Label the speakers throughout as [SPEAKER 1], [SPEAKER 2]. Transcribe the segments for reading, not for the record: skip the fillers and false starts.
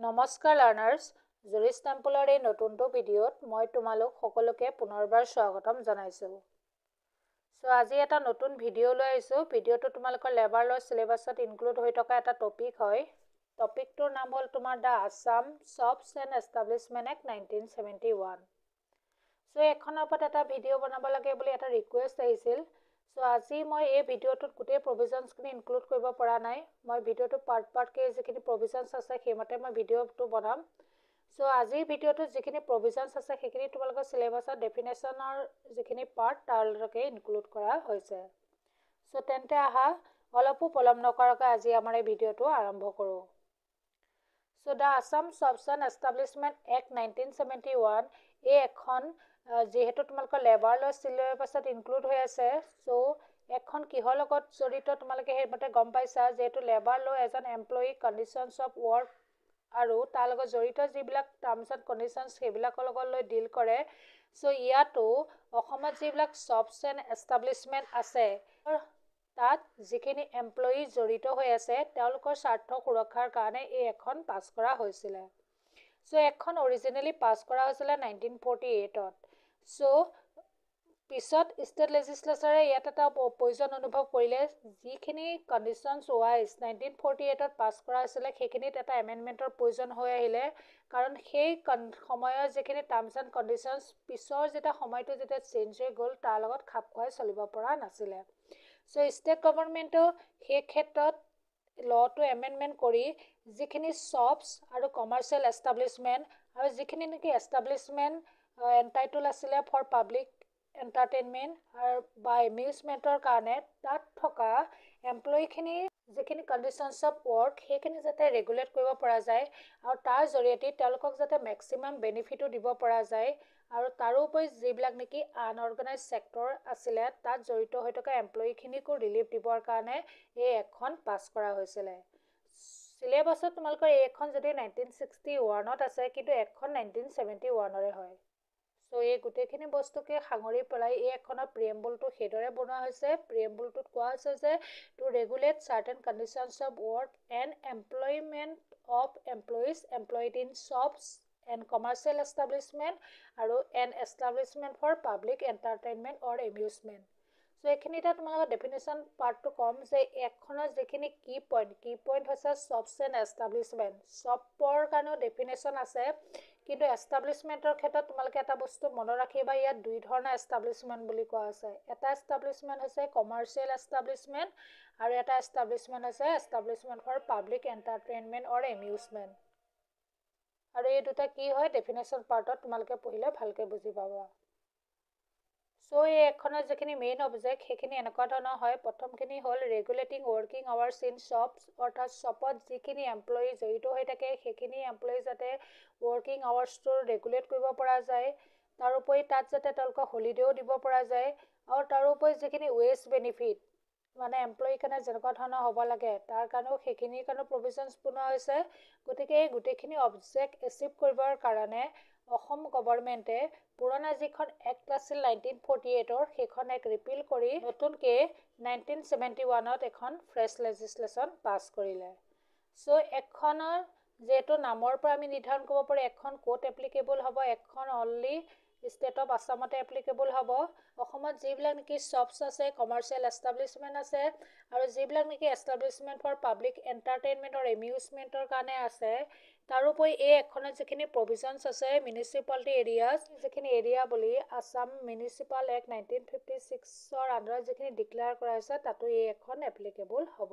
[SPEAKER 1] নমস্কাৰ লাৰ্নাৰ্ছ, জুৰিছ টেম্পলৰ এই নতুনটো ভিডিঅ'ত মই তোমালোক সকলোকে পুনৰবাৰ স্বাগতম জনাইছোঁ। আজি এটা নতুন ভিডিঅ' লৈ আহিছোঁ। ভিডিঅ'টো তোমালোকৰ লেবাৰ ল চিলেবাছত ইনক্লুড হৈ থকা এটা টপিক হয়। টপিকটোৰ নাম হ'ল তোমাৰ the Assam shops and establishment act 1971। এইখনৰ ওপৰত এটা ভিডিঅ' বনাব লাগে বুলি এটা ৰিকুৱেষ্ট আহিছিল। আজি মই এই ভিডিঅ'টোত গোটেই প্ৰভিজনছখিনি ইনক্লুড কৰিব পৰা নাই। মই ভিডিঅ'টো পাৰ্টকৈ যিখিনি প্ৰভিজনছ আছে সেইমতে মই ভিডিঅ'টো বনাম। আজিৰ ভিডিঅ'টোত যিখিনি প্ৰভিজনছ আছে সেইখিনি তোমালোকৰ চিলেবাছত ডেফিনেশ্যনৰ যিখিনি পাৰ্ট তাৰলৈকে ইনক্লুড কৰা হৈছে। তেন্তে আহা অলপো পলম নকৰাকৈ আজি আমাৰ এই ভিডিঅ'টো আৰম্ভ কৰোঁ। The Assam shops and establishment act 1971 এই এখন যিহেতু তোমালোকৰ লেবাৰ ল চিলেবাছত ইনক্লুড হৈ আছে। এখন কিহৰ লগত জড়িত তোমালোকে সেইমতে গম পাইছা। যিহেতু লেবাৰ ল এজন এমপ্লয়ী কণ্ডিশ্যনছ অফ ৱৰ্ক আৰু তাৰ লগত জড়িত যিবিলাক টাৰ্মছ এণ্ড কণ্ডিশ্যনছ সেইবিলাকৰ লগত লৈ ডিল কৰে। ইয়াতো অসমত যিবিলাক শ্বপছ এণ্ড এষ্টাব্লিছমেণ্ট আছে তাত যিখিনি এমপ্লয়ী জড়িত হৈ আছে তেওঁলোকৰ স্বাৰ্থ সুৰক্ষাৰ কাৰণে এই এখন পাছ কৰা হৈছিলে। এখন অৰিজিনেলি পাছ কৰা হৈছিলে 1948ত। পিছত ষ্টেট লেজিছলেচাৰে ইয়াত এটা প্ৰয়োজন অনুভৱ কৰিলে। যিখিনি কণ্ডিশ্যনছ ৱাইজ 1948ত পাছ কৰা হৈছিলে সেইখিনিত এটা এমেণ্ডমেণ্টৰ প্ৰয়োজন হৈ আহিলে। কাৰণ সেই সময়ৰ যিখিনি টাৰ্মছ এণ্ড কণ্ডিশ্যনছ পিছৰ যেতিয়া সময়টো যেতিয়া চেঞ্জ হৈ গ'ল তাৰ লগত খাপ খুৱাই চলিব পৰা নাছিলে। ষ্টেট গভৰ্ণমেণ্টেও সেই ক্ষেত্ৰত লটো এমেণ্ডমেণ্ট কৰি যিখিনি শ্বপছ আৰু কমাৰ্চিয়েল এষ্টাব্লিছমেণ্ট আৰু যিখিনি নেকি এষ্টাব্লিছমেণ্ট এণ্টাইটল আছিলে ফৰ পাব্লিক এণ্টাৰটেইনমেণ্ট বা এমিউজমেণ্টৰ কাৰণে তাত থকা এমপ্লয়ীখিনি যিখিনি কণ্ডিশ্যনছ অফ ৱৰ্ক সেইখিনি যাতে ৰেগুলেট কৰিব পৰা যায় আৰু তাৰ জৰিয়তে তেওঁলোকক যাতে মেক্সিমাম বেনিফিটো দিব পৰা যায় আৰু তাৰোপৰি যিবিলাক নেকি আনঅৰ্গেনাইজ ছেক্টৰ আছিলে তাত জড়িত হৈ থকা এমপ্লয়ীখিনিকো ৰিলিফ দিবৰ কাৰণে এই এখন পাছ কৰা হৈছিলে। চিলেবাছত তোমালোকৰ এইখন যদি 1961ত আছে কিন্তু এখন 1971ৰে হয়। এই গোটেইখিনি বস্তুকে সাঙুৰি পেলাই এই এখনৰ প্ৰিএম্বলটো সেইদৰে বনোৱা হৈছে। প্ৰিএম্বলটোত কোৱা হৈছে যে to regulate certain conditions of work and employment of employees employed in shops and commercial establishment আৰু and establishment for public entertainment or amusement. এইখিনিতে তোমালোকৰ ডেফিনেশ্যন পাৰ্টটো ক'ম যে এখনৰ যিখিনি কি পইণ্ট হৈছে শ্বপছ এণ্ড এষ্টাব্লিছমেণ্ট। শ্বপৰ কাৰণেও ডেফিনেশ্যন আছে কিন্তু এষ্টাব্লিছমেণ্টৰ ক্ষেত্ৰত তোমালোকে এটা বস্তু মনত ৰাখিবা। ইয়াত দুই ধৰণৰ এষ্টাব্লিছমেণ্ট বুলি কোৱা আছে। এটা এষ্টাব্লিছমেণ্ট হৈছে কমাৰ্চিয়েল এষ্টাব্লিছমেণ্ট আৰু এটা এষ্টাব্লিছমেণ্ট হৈছে establishment for public entertainment or amusement. আৰু এই দুটা কি হয় ডেফিনেশ্যন পাৰ্টত তোমালোকে পঢ়িলে ভালকৈ বুজি পাবা। এই এখনৰ যিখিনি মেইন অবজেক্ট সেইখিনি এনেকুৱা ধৰণৰ হয়। প্ৰথমখিনি হ'ল ৰেগুলেটিং ৱৰ্কিং আৱাৰ্ছ ইন শ্বপছ, অৰ্থাৎ শ্বপত যিখিনি এমপ্লয়ী জড়িত হৈ থাকে সেইখিনি এমপ্লয়ী যাতে ৱৰ্কিং আৱাৰ্ছটো ৰেগুলেট কৰিব পৰা যায়। তাৰোপৰি তাত যাতে তেওঁলোকক হলিডেও দিব পৰা যায় আৰু তাৰোপৰি যিখিনি ৱেজ বেনিফিট মানে এমপ্লয়ীৰ কাৰণে যেনেকুৱা ধৰণৰ হ'ব লাগে তাৰ কাৰণেও সেইখিনিৰ কাৰণেও প্ৰভিজনছ বনোৱা হৈছে। গতিকে এই গোটেইখিনি অবজেক্ট এচিভ কৰিবৰ কাৰণে অসম গভৰ্ণমেণ্টে পুৰণা যিখন এক্ট আছিল 1948ৰ সেইখন এক্ট ৰিপিল কৰি নতুনকৈ 1971ত এখন ফ্ৰেছ লেজিছলেশ্যন পাছ কৰিলে। এখনৰ যিহেতু নামৰ পৰা আমি নিৰ্ধাৰণ কৰিব পাৰোঁ এখন ক'ত এপ্লিকেবল হ'ব। এখন অনলি ষ্টেট অফ আছামতে এপ্লিকেবল হ'ব। অসমত যিবিলাক নেকি শ্বপছ আছে কমাৰ্চিয়েল এষ্টাব্লিছমেণ্ট আছে আৰু যিবিলাক নেকি এষ্টাব্লিছমেণ্ট ফৰ পাব্লিক এণ্টাৰটেইনমেণ্ট অৰ এমিউজমেণ্টৰ কাৰণে আছে। তাৰোপৰি এই এখনত যিখিনি প্ৰভিজনছ আছে মিউনিচিপালিটি এৰিয়াজ যিখিনি এৰিয়া বুলি আছাম মিউনিচিপাল এক্ট 1956ৰ আণ্ডাৰত যিখিনি ডিক্লেয়াৰ কৰা হৈছে তাতো এই এখন এপ্লিকেবল হ'ব।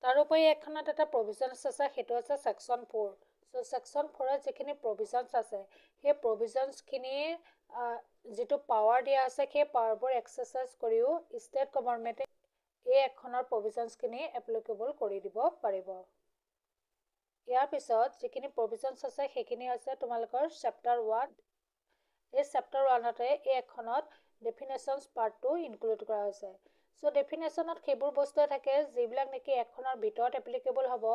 [SPEAKER 1] তাৰোপৰি এখনত এটা প্ৰভিজনছ আছে সেইটো আছে ছেকশ্যন 4। ছেকশ্যন 4ত যিখিনি প্ৰভিজনছ আছে সেই প্ৰভিজনছখিনিৰ যিটো পাৱাৰ দিয়া আছে সেই পাৱাৰবোৰ এক্সাৰচাইজ কৰিও ষ্টেট গভৰ্ণমেণ্টে এই এখনৰ প্ৰভিজনছখিনি এপ্লিকেবল কৰি দিব পাৰিব। ইয়াৰ পিছত যিখিনি প্ৰভিজনছ আছে সেইখিনি হৈছে তোমালোকৰ চেপ্টাৰ 1। এই চেপ্টাৰ 1তে এই এখনত ডেফিনেশ্যনছ পাৰ্টটো ইনক্লুড কৰা হৈছে। ডেফিনেশ্যনত সেইবোৰ বস্তুৱে থাকে যিবিলাক নেকি এখনৰ ভিতৰত এপ্লিকেবল হ'ব,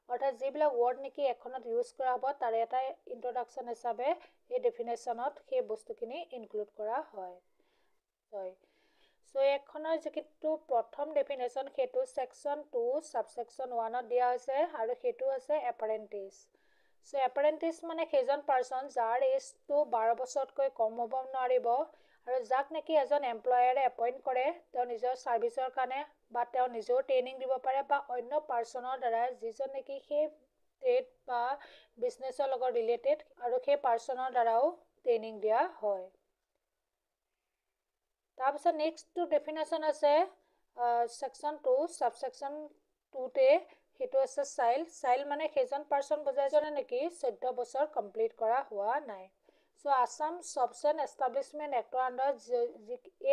[SPEAKER 1] অৰ্থাৎ যিবিলাক ৱৰ্ড নেকি এখনত ইউজ কৰা হ'ব তাৰে এটা ইন্ট্ৰডাকশ্যন হিচাপে এই ডেফিনেশ্যনত সেই বস্তুখিনি ইনক্লুড কৰা হয়। সো এখনৰ যিটো প্ৰথম ডেফিনেশ্যন সেইটো সেকশন 2 সাবসেকশন 1 দিয়া হৈছে আৰু সেইটো আছে এপাৰেন্টিছ। সো এপাৰেন্টিছ মানে সেইজন পাৰ্সন যাৰ এজটো 12 বছৰতকৈ কম হ'ব নোৱাৰিব আৰু যাক নেকি এজন এমপ্লয়াৰে এপইণ্ট কৰে তেওঁ নিজৰ সাৰ্ভিসৰ কাৰণে বা তেওঁ নিজেও ট্ৰেইনিং দিব পাৰে বা অন্য পাৰ্সনৰ দ্বাৰা যিজন নেকি সেই ট্ৰেড বা বিজনেছৰ লগত ৰিলেটেড আৰু সেই পাৰ্সনৰ দ্বাৰাও ট্ৰেইনিং দিয়া হয়। তাৰপিছত নেক্সটটো ডেফিনেশ্যন আছে সেকশন 2 সাবসেকশন 2 সেইটো আছে চাইল্ড মানে সেইজন পাৰ্সন বুজায় জনে নেকি 14 বছৰ কমপ্লিট কৰা হোৱা নাই। So Assam jobs and establishment এক্টৰ আণ্ডাৰত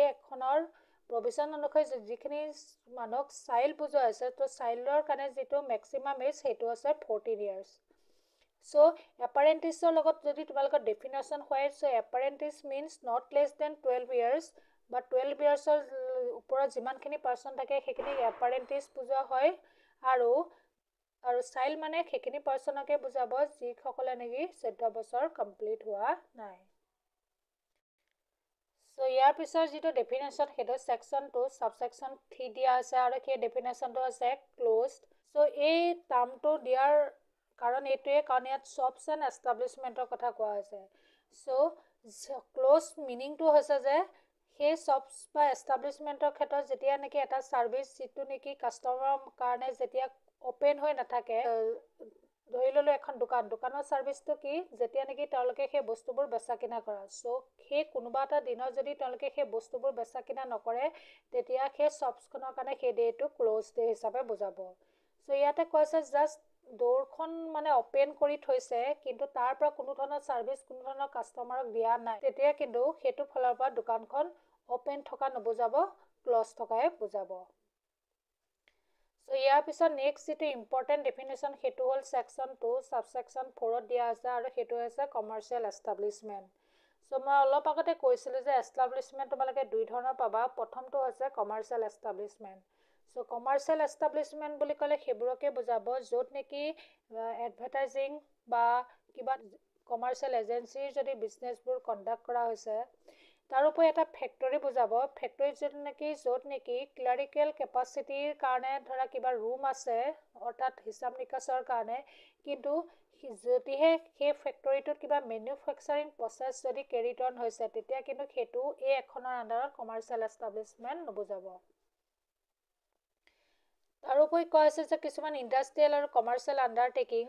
[SPEAKER 1] এই এখনৰ প্ৰভিজন অনুসৰি যিখিনি মানুহক চাইল্ড বুজোৱা হৈছে তো চাইল্ডৰ কাৰণে যিটো মেক্সিমাম এজ সেইটো আছে 14 years। সো এপাৰেন্টিছৰ লগত যদি তোমালোকৰ ডেফিনেশ্যন হয় so apprentice means not less than 12 years বা 12 yearsৰ ওপৰত যিমানখিনি পাৰ্সন থাকে সেইখিনি এপাৰেন্টিছ বুজোৱা হয় আৰু চাইল্ড মানে সেইখিনি পাৰ্সনকে বুজাব যিসকলে নেকি 14 বছৰ কমপ্লিট হোৱা নাই। সো ইয়াৰ পিছৰ যিটো ডেফিনেশ্যন সেইটো সেকশন 2 সাবসেকশন 3 দিয়া আছে আৰু সেই ডেফিনেশ্যনটো আছে ক্লোজড। সো এই টাৰ্মটো দিয়াৰ কাৰণ এইটোৱে কাৰণ ইয়াত জবছ এণ্ড এষ্টাব্লিছমেণ্টৰ কথা কোৱা হৈছে। সো ক্লোজ মিনিংটো হৈছে যে সেই জবছ বা এষ্টাব্লিছমেণ্টৰ ক্ষেত্ৰত যেতিয়া নেকি এটা ছাৰ্ভিচ যিটো নেকি কাষ্টমাৰৰ কাৰণে যেতিয়া অপেন হৈ নাথাকে ধৰি ল'লো এখন দোকানৰ ছাৰ্ভিচটো কি যেতিয়া নেকি তেওঁলোকে সেই বস্তুবোৰ বেচা কিনা কৰা সো সেই কোনোবা এটা দিনত যদি তেওঁলোকে সেই বস্তুবোৰ বেচা কিনা নকৰে তেতিয়া সেই শ্বপছখনৰ কাৰণে সেই ডেটো ক্লোজ ডে হিচাপে বুজাব। সো ইয়াতে কৈছে জাষ্ট দোৰখন মানে অপেন কৰি থৈছে কিন্তু তাৰ পৰা কোনো ধৰণৰ ছাৰ্ভিচ কোনো ধৰণৰ কাষ্টমাৰক দিয়া নাই তেতিয়া কিন্তু সেইটো ফালৰ পৰা দোকানখন অপেন থকা নুবুজাব ক্লোজ থকাই বুজাব। সো ইয়াৰ পিছত নেক্সট যিটো ইম্পৰ্টেণ্ট ডেফিনেশ্যন সেইটো হ'ল সেকশন 2 সাবসেকশন 4 দিয়া আছে আৰু সেইটো হৈছে কমাৰ্চিয়েল এষ্টাব্লিছমেণ্ট। সো মই অলপ আগতে কৈছিলোঁ যে এষ্টাব্লিছমেণ্ট তোমালোকে দুই ধৰণৰ পাবা। প্ৰথমটো হৈছে commercial establishment. So commercial establishment বুলি ক'লে সেইবোৰকে বুজাব য'ত নেকি এডভাৰটাইজিং বা কিবা কমাৰ্চিয়েল এজেঞ্চিৰ যদি বিজনেছবোৰ কণ্ডাক্ট কৰা হৈছে তাৰোপৰি এটা ফেক্টৰী বুজাব। ফেক্টৰী য'ত নেকি ক্লাৰিকেল কেপাচিটিৰ কাৰণে ধৰা কিবা ৰুম আছে অৰ্থাৎ হিচাপ নিকাচৰ কাৰণে কিন্তু যদিহে সেই ফেক্টৰীটোত কিবা মেনুফেকচাৰিং প্ৰচেছ যদি কেৰিড অন হৈছে তেতিয়া কিন্তু সেইটো এই এখনৰ আণ্ডাৰত কমাৰ্চিয়েল এষ্টাব্লিছমেণ্ট নুবুজাব। তাৰোপৰি কোৱা হৈছে যে কিছুমান ইণ্ডাষ্ট্ৰিয়েল আৰু কমাৰ্চিয়েল আণ্ডাৰটেকিং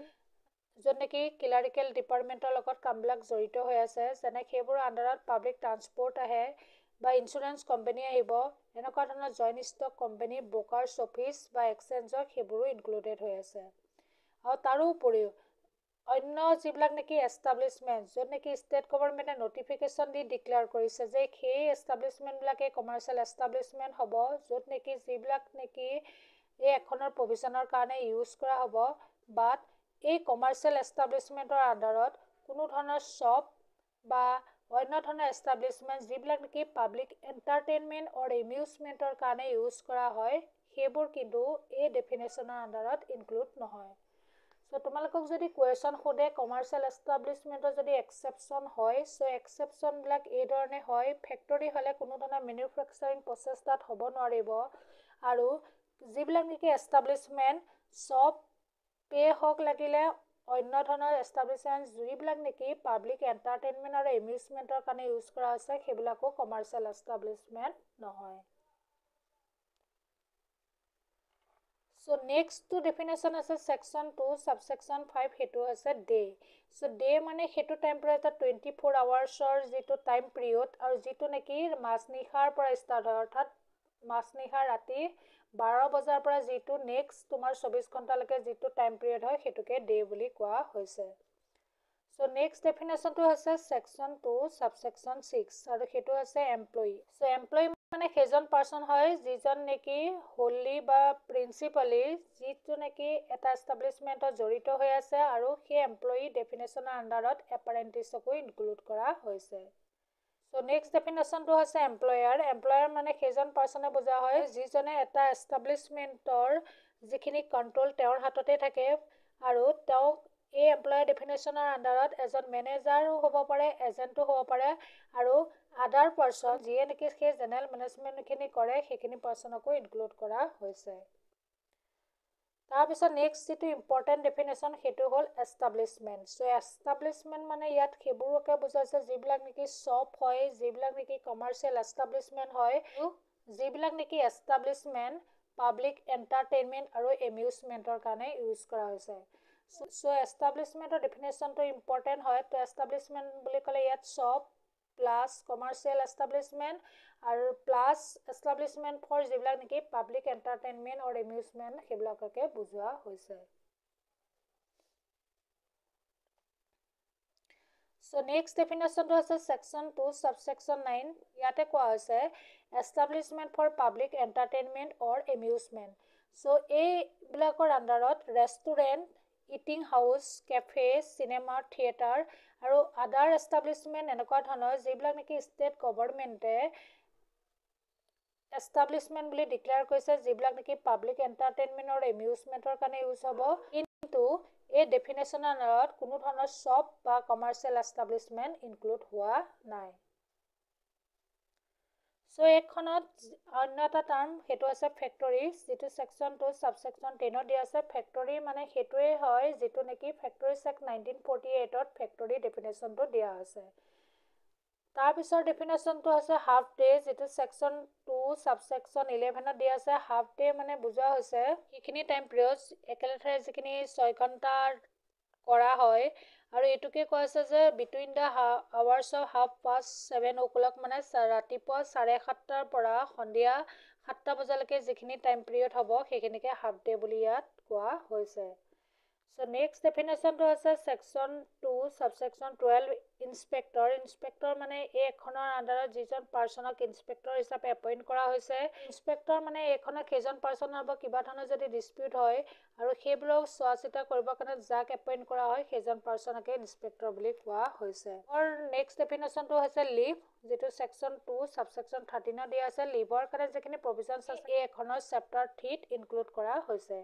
[SPEAKER 1] য'ত নেকি ক্লাৰিকেল ডিপাৰ্টমেণ্টৰ লগত কামবিলাক জড়িত হৈ আছে যেনে সেইবোৰৰ আণ্ডাৰত পাব্লিক ট্ৰান্সপৰ্ট আহে বা ইঞ্চুৰেঞ্চ কোম্পানী আহিব এনেকুৱা ধৰণৰ joint stock company brokers office বা এক্সচেঞ্জৰ সেইবোৰো ইনক্লুডেড হৈ আছে। আৰু তাৰোপৰিও অন্য যিবিলাক নেকি এষ্টাব্লিছমেণ্ট য'ত নেকি ষ্টেট গভৰ্ণমেণ্টে নটিফিকেশ্যন দি ডিক্লেয়াৰ কৰিছে যে সেই এষ্টাব্লিছমেণ্টবিলাকে কমাৰ্চিয়েল এষ্টাব্লিছমেণ্ট হ'ব য'ত নেকি যিবিলাক নেকি এই এখনৰ প্ৰভিজনৰ কাৰণে ইউজ কৰা হ'ব বাট এই কমাৰ্চিয়েল এষ্টাব্লিছমেণ্টৰ আণ্ডাৰত কোনো ধৰণৰ শ্বপ বা অন্য ধৰণৰ এষ্টাব্লিছমেণ্ট যিবিলাক নেকি পাব্লিক এণ্টাৰটেইনমেণ্ট অৰ এমিউজমেণ্টৰ কাৰণে ইউজ কৰা হয় সেইবোৰ কিন্তু এই ডেফিনেশ্যনৰ আণ্ডাৰত ইনক্লুড নহয়। সো তোমালোকক যদি কুৱেশ্যন সোধে কমাৰ্চিয়েল এষ্টাব্লিছমেণ্টৰ যদি এক্সেপশ্যন হয় সো এক্সেপশ্যনবিলাক এই ধৰণে হয় ফেক্টৰী হ'লে কোনো ধৰণৰ মেনুফেকচাৰিং প্ৰচেছ তাত হ'ব নোৱাৰিব আৰু যিবিলাক নেকি এষ্টাব্লিছমেণ্ট শ্বপ পে হওক লাগিলে অন্য ধৰণৰ এষ্টাব্লিছমেণ্ট যিবিলাক নেকি পাব্লিক এণ্টাৰটেইনমেণ্ট আৰু এমিউজমেণ্টৰ কাৰণে ইউজ কৰা হৈছে সেইবিলাকো কমাৰ্চিয়েল এষ্টাব্লিছমেণ্ট নহয়। সো নেক্সটটো ডেফিনেশ্যন আছে সেকশন 2 সাবসেকশন 5 সেইটো আছে ডে। সো ডে মানে সেইটো টাইম পিৰিয়ড 24 আৱাৰ্ছৰ যিটো টাইম পিৰিয়ড আৰু যিটো নেকি মাজনিশাৰ পৰা ষ্টাৰ্ট হয় অৰ্থাৎ মাজনিশা ৰাতি 12 বজাৰ পৰা যিটো নেক্সট তোমাৰ 24 ঘণ্টালৈকে যিটো টাইম পিৰিয়ড হয় সেইটোকে ডে বুলি কোৱা হৈছে। সো নেক্সট ডেফিনেশ্যনটো হৈছে সেকশন 2 সাবসেকশন 6 আৰু সেইটো আছে এমপ্লয়ী। সো এমপ্লয়ী মানে সেইজন পাৰ্সন হয় যিজন নেকি হোলি বা প্ৰিন্সিপালি যিটো নেকি এটা এষ্টাব্লিছমেণ্টত জড়িত হৈ আছে আৰু সেই এমপ্লয়ী ডেফিনেশ্যনৰ আণ্ডাৰত এপাৰেণ্টিছকো ইনক্লুড কৰা হৈছে। সো নেক্সট ডেফিনেশ্যনটো হৈছে এমপ্লয়াৰ। এমপ্লয়াৰ মানে সেইজন পাৰ্সনে বুজা হয় যিজনে এটা এষ্টাব্লিছমেণ্টৰ যিখিনি কণ্ট্ৰল তেওঁৰ হাততে থাকে আৰু তেওঁক এই এমপ্লয়াৰ ডেফিনেশ্যনৰ আণ্ডাৰত এজন মেনেজাৰো হ'ব পাৰে, এজেণ্টো হ'ব পাৰে, আৰু আদাৰ পাৰ্চন যিয়ে নেকি সেই জেনেৰেল মেনেজমেণ্টখিনি কৰে সেইখিনি পাৰ্চনকো ইনক্লুড কৰা হৈছে। তাৰপিছত নেক্সট যিটো ইম্পৰ্টেণ্ট ডেফিনেশ্যন সেইটো হ'ল এষ্টাব্লিছমেণ্ট। চ' এষ্টাব্লিছমেণ্ট মানে ইয়াত সেইবোৰকে বুজাইছে যিবিলাক নেকি শ্বপ হয়, যিবিলাক নেকি কমাৰ্চিয়েল এষ্টাব্লিছমেণ্ট হয়, যিবিলাক নেকি এষ্টাব্লিছমেণ্ট পাব্লিক এণ্টাৰটেইনমেণ্ট আৰু এমিউজমেণ্টৰ কাৰণে ইউজ কৰা হৈছে। চ' এষ্টাব্লিছমেণ্টৰ ডেফিনেশ্যনটো ইম্পৰ্টেণ্ট হয়। তো এষ্টাব্লিছমেণ্ট বুলি ক'লে ইয়াত শ্বপ প্লাছ কমাৰ্চিয়েল এষ্টাব্লিছমেণ্ট আৰু প্লাছ এষ্টাব্লিছমেণ্ট ফৰ যিবিলাক নেকি পাব্লিক এণ্টাৰটেইনমেণ্ট আৰু এমিউজমেণ্ট সেইবিলাককে বুজোৱা হৈছে। চ' নেক্সট ডেফিনেশ্যনটো হৈছে ছেকশ্যন 2 ছাবছেকশ্যন 9। ইয়াতে কোৱা হৈছে establishment for public entertainment or amusement. So' এইবিলাকৰ আণ্ডাৰত restaurant, eating house, cafe, cinema, theatre আৰু আদাৰ এষ্টাব্লিছমেণ্ট এনেকুৱা ধৰণৰ যিবিলাক নেকি ষ্টেট গভৰ্ণমেণ্টে এষ্টাব্লিছমেণ্ট বুলি ডিক্লেয়াৰ কৰিছে, যিবিলাক নেকি পাব্লিক এণ্টাৰটেইনমেণ্ট আৰু এমিউজমেণ্টৰ কাৰণে ইউজ হ'ব, কিন্তু এই ডেফিনেশ্যনৰ আণ্ডাৰত কোনো ধৰণৰ শ্বপ বা কমাৰ্চিয়েল এষ্টাব্লিছমেণ্ট ইনক্লুড হোৱা নাই। চ' এইখনত অন্য এটা টাৰ্ম সেইটো আছে ফেক্টৰী, যিটো ছেকশ্যন 2 ছাবছেকশ্যন 10 দিয়া আছে। ফেক্টৰী মানে সেইটোৱে হয় যিটো নেকি ফেক্টৰীজ এক্ট 1948 ফেক্টৰী ডেফিনেশ্যনটো দিয়া আছে। তাৰপিছৰ ডেফিনেশ্যনটো আছে হাফ ডে, যিটো ছেকশ্যন 2 ছাবছেকশ্যন 11 দিয়া আছে। হাফ ডে মানে বুজোৱা হৈছে সেইখিনি টাইম পিৰিয়ড একেলেথাৰে যিখিনি 6 ঘণ্টা কৰা হয়, আৰু এইটোকে কোৱা হৈছে যে between the hours of 7:30 o'clock মানে ৰাতিপুৱা 7:30 পৰা সন্ধিয়া 7টা বজালৈকে যিখিনি টাইম পিৰিয়ড হ'ব সেইখিনিকে হাফ ডে বুলি ইয়াত কোৱা হৈছে। চ' নেক্সট ডেফিনেশ্যনটো আছে ছেকশ্যন 2 ছাবছেকশ্যন 12 ইনস্পেক্টৰ। ইনস্পেক্টৰ মানে এইখনৰ আণ্ডাৰত যিজন পাৰ্চনক ইনস্পেক্টৰ হিচাপে এপইণ্ট কৰা হৈছে। ইনস্পেক্টৰ মানে এইখনত সেইজন পাৰ্চনৰ হ'ব কিবা ধৰণৰ যদি ডিছপিউট হয় আৰু সেইবোৰক চোৱা চিতা কৰিবৰ কাৰণে যাক এপইণ্ট কৰা হয় সেইজন পাৰ্চনকে ইনস্পেক্টৰ বুলি কোৱা হৈছে। আৰু নেক্সট ডেফিনেশ্যনটো হৈছে লিভ, যিটো ছেকশ্যন 2 ছাবছেকশ্যন 13 দিয়া আছে। লিভৰ কাৰণে যিখিনি প্ৰভিজনছ আছে এইখনৰ চেপ্টাৰ 3 ইনক্লুড কৰা হৈছে।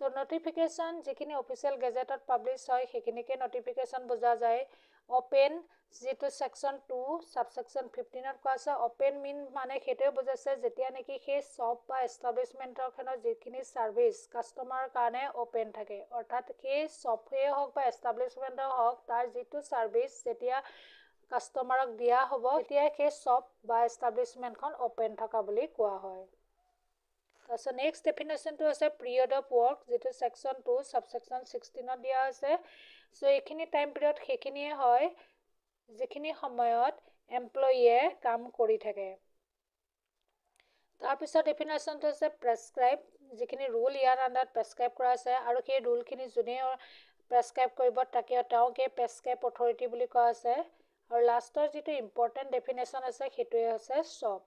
[SPEAKER 1] চ' নটিফিকেশ্যন যিখিনি অফিচিয়েল গেজেটত পাব্লিছ হয় সেইখিনিকে নটিফিকেশ্যন বুজা যায়। অপেন, যিটো ছেকশ্যন 2 ছাবছেকশ্যন 15 কোৱা আছে। অপেন মিন মানে সেইটোৱে বুজাইছে যেতিয়া নেকি সেই শ্বপ বা এষ্টাব্লিছমেণ্টৰখনৰ যিখিনি ছাৰ্ভিচ কাষ্টমাৰৰ কাৰণে অপেন থাকে, অৰ্থাৎ সেই শ্বপেই হওক বা এষ্টাব্লিছমেণ্টৰ হওক তাৰ যিটো ছাৰ্ভিচ যেতিয়া কাষ্টমাৰক দিয়া হ'ব তেতিয়াই সেই শ্বপ বা এষ্টাব্লিছমেণ্টখন অপেন থকা বুলি কোৱা হয়। তাৰপিছত নেক্সট ডেফিনেশ্যনটো আছে পিৰিয়ড অফ ৱৰ্ক, যিটো ছেকশ্যন 2 ছাবছেকশ্যন 16 দিয়া আছে। চ' এইখিনি টাইম পিৰিয়ড সেইখিনিয়ে হয় যিখিনি সময়ত এমপ্লয়ীয়ে কাম কৰি থাকে। তাৰপিছত ডেফিনেশ্যনটো আছে প্ৰেছক্ৰাইব, যিখিনি ৰুল ইয়াৰ আণ্ডাৰত প্ৰেছক্ৰাইব কৰা আছে, আৰু সেই ৰুলখিনি যোনে প্ৰেছক্ৰাইব কৰিব তেওঁকে প্ৰেছক্ৰাইব অথৰিটি বুলি কোৱা আছে। আৰু লাষ্টৰ যিটো ইম্পৰ্টেণ্ট ডেফিনেশ্যন আছে সেইটোৱে হৈছে শ্বপ।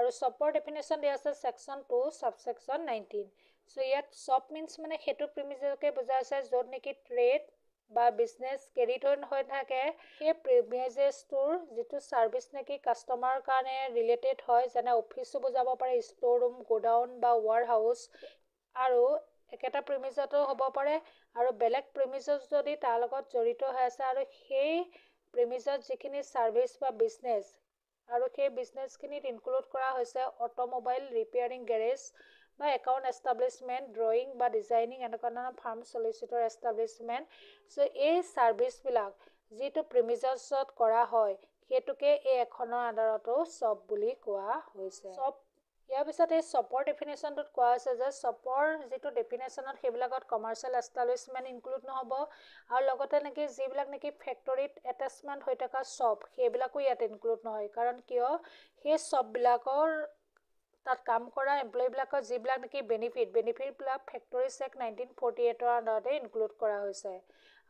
[SPEAKER 1] আৰু শ্বপৰ ডেফিনেশ্যন দিয়া আছে ছেকশ্যন 2 ছাবছেকশ্যন 19। চ' ইয়াত শ্বপ মিনছ মানে সেইটো প্ৰিমিজকে বুজা আছে য'ত নেকি ট্ৰেড বা বিজনেছ কেৰিড হৈ থাকে। সেই প্ৰিমিজেছটোৰ যিটো ছাৰ্ভিচ নেকি কাষ্টমাৰৰ কাৰণে ৰিলেটেড হয়, যেনে অফিচো বুজাব পাৰে, ষ্ট'ৰ ৰুম, গোডাউন বা ৱেৰ হাউচ, আৰু একেটা প্ৰিমিজতো হ'ব পাৰে আৰু বেলেগ প্ৰিমিজছ যদি তাৰ লগত জড়িত হৈ আছে, আৰু সেই প্ৰিমিজত যিখিনি ছাৰ্ভিচ বা বিজনেছ আৰু সেই বিজনেছখিনিত ইনক্লুড কৰা হৈছে অট'মোবাইল ৰিপেয়াৰিং গেৰেজ বা একাউণ্ট এষ্টাব্লিছমেণ্ট, ড্ৰয়িং বা ডিজাইনিং এনেকুৱা ধৰণৰ ফাৰ্ম চলিচিটৰ এষ্টাব্লিছমেণ্ট। চ' এই ছাৰ্ভিচবিলাক যিটো প্ৰিমিজছত কৰা হয় সেইটোকে এই এখনৰ আণ্ডাৰতো শ্বপ বুলি কোৱা হৈছে। শ্বপ ইয়াৰ পিছত এই শ্বপৰ ডেফিনেশ্যনটোত কোৱা হৈছে যে শ্বপৰ যিটো ডেফিনেশ্যনত সেইবিলাকত কমাৰ্চিয়েল এষ্টাব্লিছমেণ্ট ইনক্লুড নহ'ব, আৰু লগতে নেকি যিবিলাক নেকি ফেক্টৰীত এটেচমেণ্ট হৈ থকা শ্বপ সেইবিলাকো ইয়াত ইনক্লুড নহয়। কাৰণ কিয়, সেই শ্বপবিলাকৰ তাত কাম কৰা এমপ্লয়ীবিলাকৰ যিবিলাক নেকি বেনিফিটবিলাক ফেক্টৰীজ এক্ট 1948 আণ্ডাৰতে ইনক্লুড কৰা হৈছে।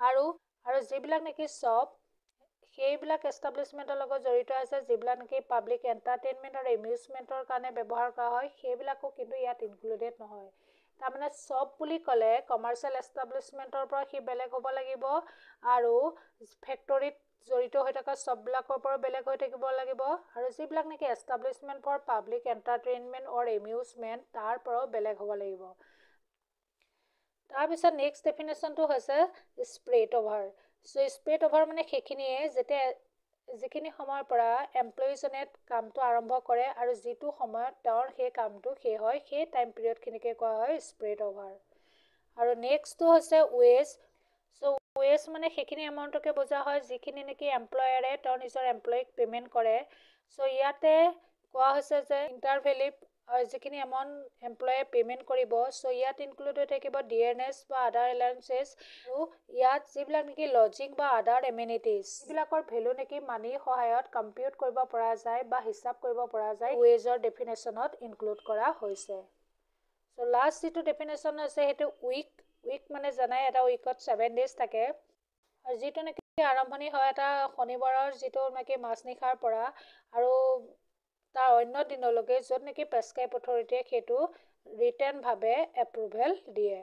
[SPEAKER 1] আৰু যিবিলাক নেকি শ্বপ সেইবিলাক এষ্টাব্লিছমেণ্টৰ লগত জড়িত আছে, যিবিলাক নেকি পাব্লিক এণ্টাৰটেইনমেণ্ট আৰু এমিউজমেণ্টৰ কাৰণে ব্যৱহাৰ কৰা হয় সেইবিলাকো কিন্তু ইয়াত ইনক্লুডেড নহয়। তাৰমানে শ্বপ বুলি ক'লে কমাৰ্চিয়েল এষ্টাব্লিছমেণ্টৰ পৰা সি বেলেগ হ'ব লাগিব, আৰু ফেক্টৰীত জড়িত হৈ থকা শ্বপবিলাকৰ পৰাও বেলেগ হৈ থাকিব লাগিব, আৰু যিবিলাক নেকি establishment for public entertainment or amusement তাৰ পৰাও বেলেগ হ'ব লাগিব। তাৰপিছত নেক্সট ডেফিনেশ্যনটো হৈছে spread over. So' spread over মানে সেইখিনিয়ে যিখিনি সময়ৰ পৰা এমপ্লয়ীজনে কামটো আৰম্ভ কৰে আৰু যিটো সময়ত তেওঁৰ সেই কামটো শেষ হয় সেই টাইম পিৰিয়ডখিনিকে কোৱা হয় স্প্ৰেড অভাৰ। আৰু নেক্সটটো হৈছে ৱেজ। চ' ৱেজ মানে সেইখিনি এমাউণ্টকে বুজা হয় যিখিনি নেকি এমপ্লয়াৰে তেওঁৰ নিজৰ এমপ্লয়ীক পে'মেণ্ট কৰে। চ' ইয়াতে কোৱা হৈছে যে ইণ্টাৰভেলিভ যিখিনি এমাউণ্ট এমপ্লয়ে পে'মেণ্ট কৰিব। চ' ইয়াত ইনক্লুড হৈ থাকিব ডিয়াৰনেছ বা আদাৰ এলাউঞ্চেছ, আৰু ইয়াত যিবিলাক নেকি লজিং বা আদাৰ এমিনিটিজ যিবিলাকৰ ভেলু নেকি মানিৰ সহায়ত কম্পিউট কৰিব পৰা যায় বা হিচাপ কৰিব পৰা যায় ৱেজৰ ডেফিনেশ্যনত ইনক্লুড কৰা হৈছে। চ' লাষ্ট যিটো ডেফিনেশ্যন আছে সেইটো উইক। উইক মানে জানাই এটা উইকত 7 days থাকে, আৰু যিটো নেকি আৰম্ভণি হয় এটা শনিবাৰৰ যিটো নেকি মাজনিশাৰ পৰা আৰু তাৰ অন্য দিনলৈকে য'ত নেকি প্ৰেছক্ৰাইব অথৰিটিয়ে সেইটো ৰিটেনভাৱে এপ্ৰুভেল দিয়ে।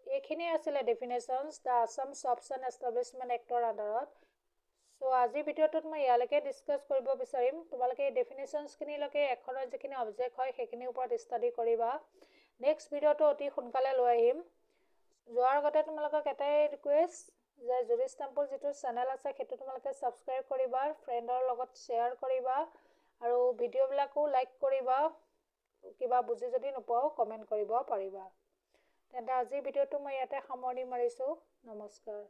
[SPEAKER 1] এইখিনিয়ে আছিলে definitions the Assam shops and establishment এক্টৰ আণ্ডাৰত। চ' আজিৰ ভিডিঅ'টোত মই ইয়ালৈকে ডিছকাছ কৰিব বিচাৰিম। তোমালোকে এই ডেফিনেশ্যনছখিনিলৈকে এখনৰ যিখিনি অবজেক্ট হয় সেইখিনিৰ ওপৰত ষ্টাডি কৰিবা। নেক্সট ভিডিঅ'টো অতি সোনকালে লৈ আহিম। যোৱাৰ আগতে তোমালোকক এটাই ৰিকুৱেষ্ট যে জুৰিছ টেম্পল যিটো চেনেল আছে সেইটো তোমালোকে ছাবস্ক্ৰাইব কৰিবা, ফ্ৰেণ্ডৰ লগত শ্বেয়াৰ কৰিবা, আৰু ভিডিঅ'বিলাকো লাইক কৰিবা। কিবা বুজি যদি নোপোৱাও কমেণ্ট কৰিব পাৰিবা। তেন্তে আজিৰ ভিডিঅ'টো মই ইয়াতে সামৰণি মাৰিছোঁ। নমস্কাৰ।